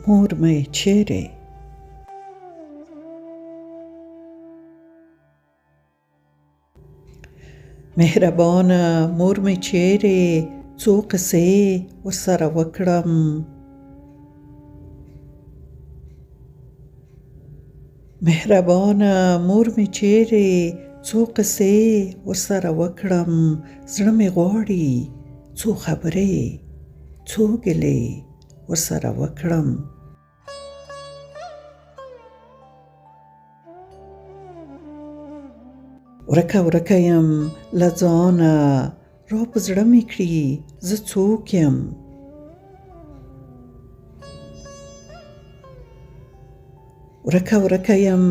مور مې چیرې؟ مهربانه مور مې چیرې؟ څو قصې ورسره وکړم. مهربانه مور مې چیرې؟ څو قصې ورسره وکړم. زړه مې غواړي څو خبرې څو ګیلې ورسره وکړم. ورکه ورکه یم له ځانه، را په زړه مې کړي زه څوک یم. ورکه ورکه یم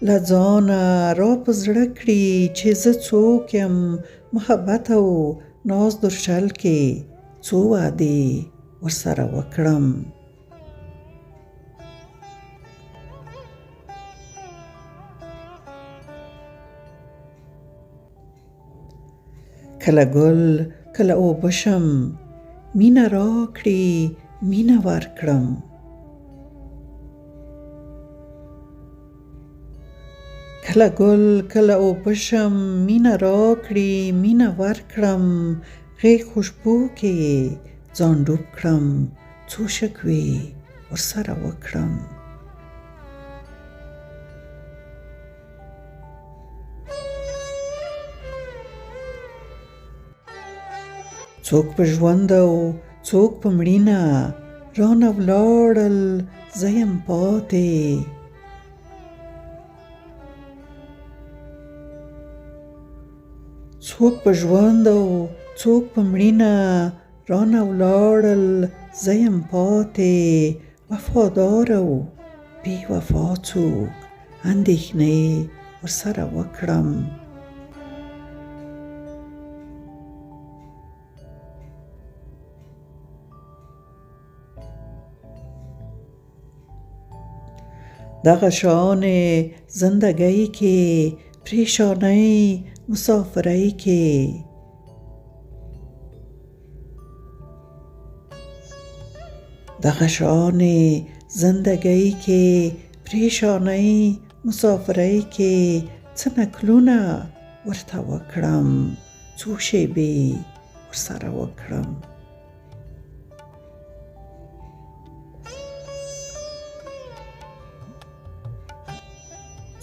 له ځانه، را په زړه کړي چې زه څوک یم. محبت او ناز درشل کې څو وعدې ورسره وکړم. کله ګل کله اوبه شم، مینه راکړي مینه ورکړم. کله ګل کله اوبه شم، مینه راکړي مینه ورکړم. غېږ خوشبو کې یې ځان ډوب کړم، څو شګوې ورسره وکړم. څوک په ژوند او څوک په مړینه، رانه ولاړل زه یم پاتې. څوک په ژوند او څوک په مړینه، رانه ولاړل زه یم پاتې. وفادار او بې وفا څوک، اندېښنې ورسره وکړم. دغه شان زندګۍ کې پریشانۍ مسافرۍ کې، دغه شان زندګۍ کې پریشانۍ مسافرۍ کې، څه نکلونه ورته وکړم، څو شېبې ورسره وکړم.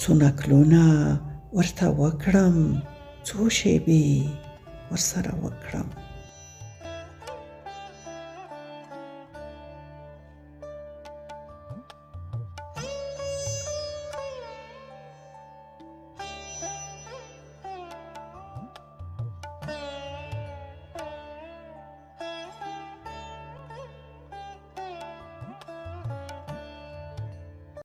څو نکلونه ورته وکړم، څو شېبې ورسره وکړم.